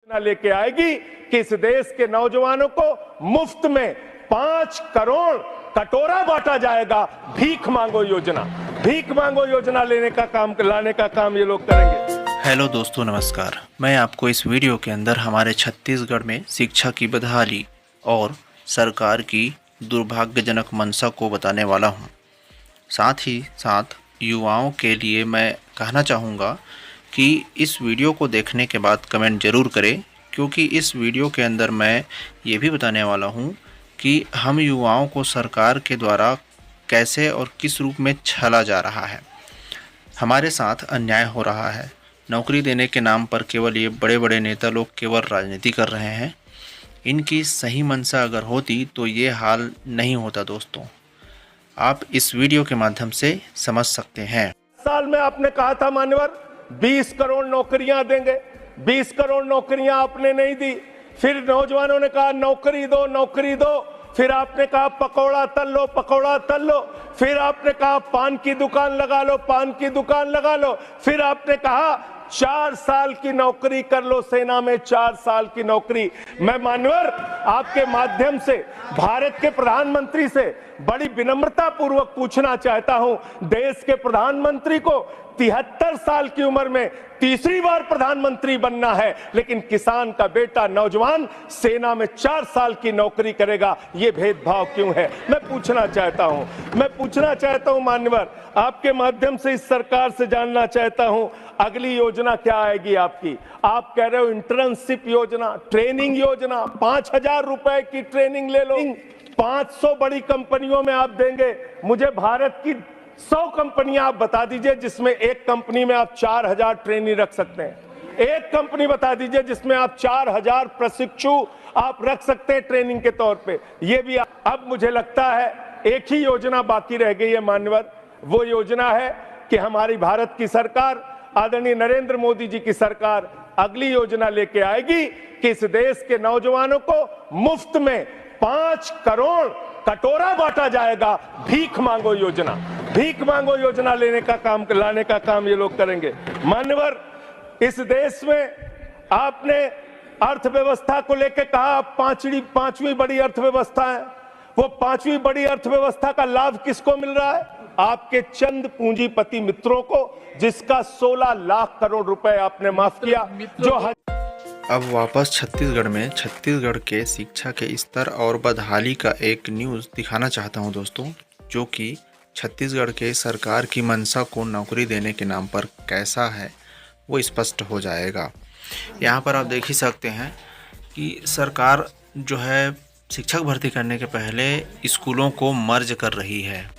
लेके आएगी कि इस देश के नौजवानों को मुफ्त में 5 करोड़ कटोरा बांटा जाएगा। भीख मांगो योजना लाने का काम ये लोग करेंगे। हेलो दोस्तों, नमस्कार। मैं आपको इस वीडियो के अंदर हमारे छत्तीसगढ़ में शिक्षा की बदहाली और सरकार की दुर्भाग्यजनक मंशा को बताने वाला हूं। साथ ही साथ युवाओं के लिए मैं कहना चाहूँगा कि इस वीडियो को देखने के बाद कमेंट ज़रूर करें, क्योंकि इस वीडियो के अंदर मैं ये भी बताने वाला हूँ कि हम युवाओं को सरकार के द्वारा कैसे और किस रूप में छला जा रहा है। हमारे साथ अन्याय हो रहा है। नौकरी देने के नाम पर केवल ये बड़े बड़े नेता लोग केवल राजनीति कर रहे हैं। इनकी सही मंशा अगर होती तो ये हाल नहीं होता। दोस्तों, आप इस वीडियो के माध्यम से समझ सकते हैं। साल में आपने कहा था मान्यवर 20 करोड़ नौकरियां देंगे, 20 करोड़ नौकरियां आपने नहीं दी। फिर नौजवानों ने कहा नौकरी दो। फिर आपने कहा पकौड़ा तल लो। फिर आपने कहा पान की दुकान लगा लो। फिर आपने कहा 4 साल की नौकरी कर लो सेना में, 4 साल की नौकरी। मैं मान्यवर आपके माध्यम से भारत के प्रधानमंत्री से बड़ी विनम्रता पूर्वक पूछना चाहता हूं, देश के प्रधानमंत्री को 73 साल की उम्र में तीसरी बार प्रधानमंत्री बनना है, लेकिन किसान का बेटा नौजवान सेना में 4 साल की नौकरी करेगा। ये भेदभाव क्यों है? मैं पूछना चाहता हूं मान्यवर, आपके माध्यम से इस सरकार से जानना चाहता हूं, अगली योजना क्या आएगी आपकी? आप कह रहे हो इंटर्नशिप योजना, ट्रेनिंग योजना, 5,000 रुपए की ट्रेनिंग ले लो। 500 बड़ी कंपनियों में आप देंगे। मुझे भारत की 100 कंपनियां आप बता दीजिए जिसमें एक कंपनी में आप 4,000 ट्रेनी रख सकते हैं। एक कंपनी बता दीजिए जिसमें आप 4,000 प्रशिक्षु आप रख सकते हैं ट्रेनिंग के तौर पे। ये भी अब मुझे लगता है एक ही योजना बाकी रह गई है मान्यवर। वो योजना है कि हमारी भारत की सरकार, आदरणीय नरेंद्र मोदी जी की सरकार अगली योजना लेके आएगी कि इस देश के नौजवानों को मुफ्त में 5 करोड़ कटोरा बांटा जाएगा। भीख मांगो योजना लाने का काम ये लोग करेंगे। मान्यवर, इस देश में आपने अर्थव्यवस्था को लेकर कहा पांचवी बड़ी अर्थव्यवस्था है। वो 5वीं बड़ी अर्थव्यवस्था का लाभ किसको मिल रहा है? आपके चंद पूंजीपति मित्रों को, जिसका 16 लाख करोड़ रुपए आपने माफ किया। अब वापस छत्तीसगढ़ में छत्तीसगढ़ के शिक्षा के स्तर और बदहाली का एक न्यूज़ दिखाना चाहता हूं दोस्तों, जो कि छत्तीसगढ़ के सरकार की मंशा को नौकरी देने के नाम पर कैसा है वो स्पष्ट हो जाएगा। यहाँ पर आप देख ही सकते हैं कि सरकार जो है शिक्षक भर्ती करने के पहले स्कूलों को मर्ज कर रही है।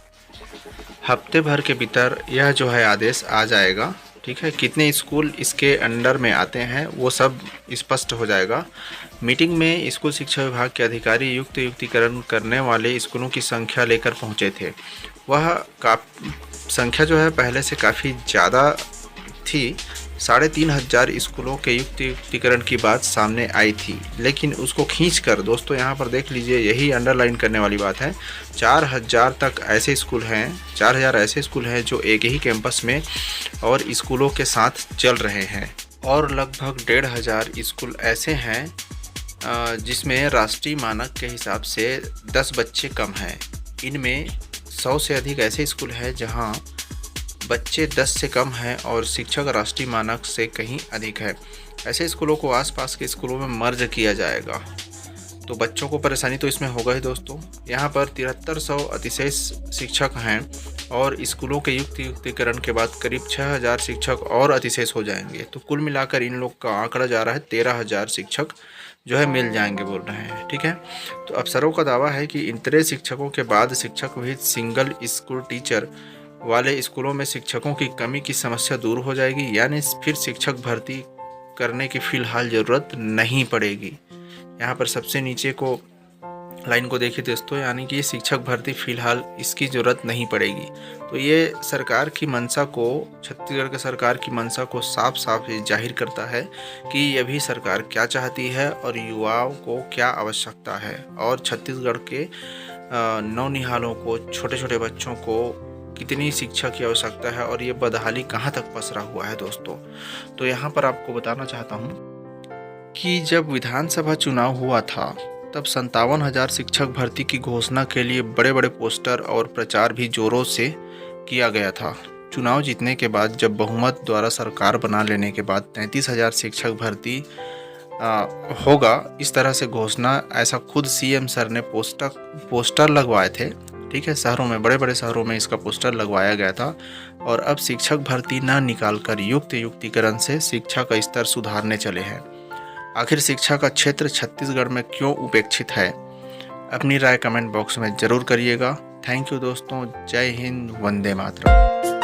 हफ्ते भर के भीतर यह जो है आदेश आ जाएगा। ठीक है, कितने स्कूल इसके अंडर में आते हैं वो सब स्पष्ट हो जाएगा। मीटिंग में स्कूल शिक्षा विभाग के अधिकारी युक्तिकरण करने वाले स्कूलों की संख्या लेकर पहुंचे थे। वह संख्या जो है पहले से काफ़ी ज़्यादा थी। 3,500 स्कूलों के युक्तिकरण की बात सामने आई थी, लेकिन उसको खींचकर दोस्तों यहाँ पर देख लीजिए, यही अंडरलाइन करने वाली बात है। 4,000 तक ऐसे स्कूल हैं, 4,000 ऐसे स्कूल हैं जो एक ही कैंपस में और स्कूलों के साथ चल रहे हैं, और लगभग 1,500 स्कूल ऐसे हैं जिसमें राष्ट्रीय मानक के हिसाब से 10 बच्चे कम हैं। इनमें 100 से अधिक ऐसे स्कूल हैं जहाँ बच्चे 10 से कम हैं और शिक्षक राष्ट्रीय मानक से कहीं अधिक है। ऐसे स्कूलों को आसपास के स्कूलों में मर्ज किया जाएगा, तो बच्चों को परेशानी तो इसमें होगा ही दोस्तों। यहाँ पर 7300 अतिशेष शिक्षक हैं और स्कूलों के युक्तिकरण के बाद करीब 6,000 शिक्षक और अतिशेष हो जाएंगे। तो कुल मिलाकर इन लोग का आंकड़ा जा रहा है 13,000 शिक्षक जो है मिल जाएंगे बोल रहे हैं। ठीक है, तो अफसरों का दावा है कि इतने शिक्षकों के बाद शिक्षक भी सिंगल स्कूल टीचर वाले स्कूलों में शिक्षकों की कमी की समस्या दूर हो जाएगी, यानी फिर शिक्षक भर्ती करने की फ़िलहाल ज़रूरत नहीं पड़ेगी। यहाँ पर सबसे नीचे को लाइन को देखिए दोस्तों, यानी कि शिक्षक भर्ती फ़िलहाल इसकी ज़रूरत नहीं पड़ेगी। तो ये सरकार की मंशा को, छत्तीसगढ़ के सरकार की मंशा को साफ साफ जाहिर करता है कि ये भी सरकार क्या चाहती है और युवाओं को क्या आवश्यकता है, और छत्तीसगढ़ के नौनिहालों को, छोटे छोटे बच्चों को कितनी शिक्षा की आवश्यकता है और ये बदहाली कहाँ तक पसरा हुआ है दोस्तों। तो यहाँ पर आपको बताना चाहता हूँ कि जब विधानसभा चुनाव हुआ था तब 57,000 शिक्षक भर्ती की घोषणा के लिए बड़े बड़े पोस्टर और प्रचार भी जोरों से किया गया था। चुनाव जीतने के बाद जब बहुमत द्वारा सरकार बना लेने के बाद 33,000 शिक्षक भर्ती होगा, इस तरह से घोषणा ऐसा खुद सीएम सर ने पोस्टर लगवाए थे। ठीक है, शहरों में, बड़े बड़े शहरों में इसका पोस्टर लगवाया गया था। और अब शिक्षक भर्ती न निकालकर युक्तिकरण से शिक्षा का स्तर सुधारने चले हैं। आखिर शिक्षा का क्षेत्र छत्तीसगढ़ में क्यों उपेक्षित है? अपनी राय कमेंट बॉक्स में ज़रूर करिएगा। थैंक यू दोस्तों। जय हिंद, वंदे मातरम।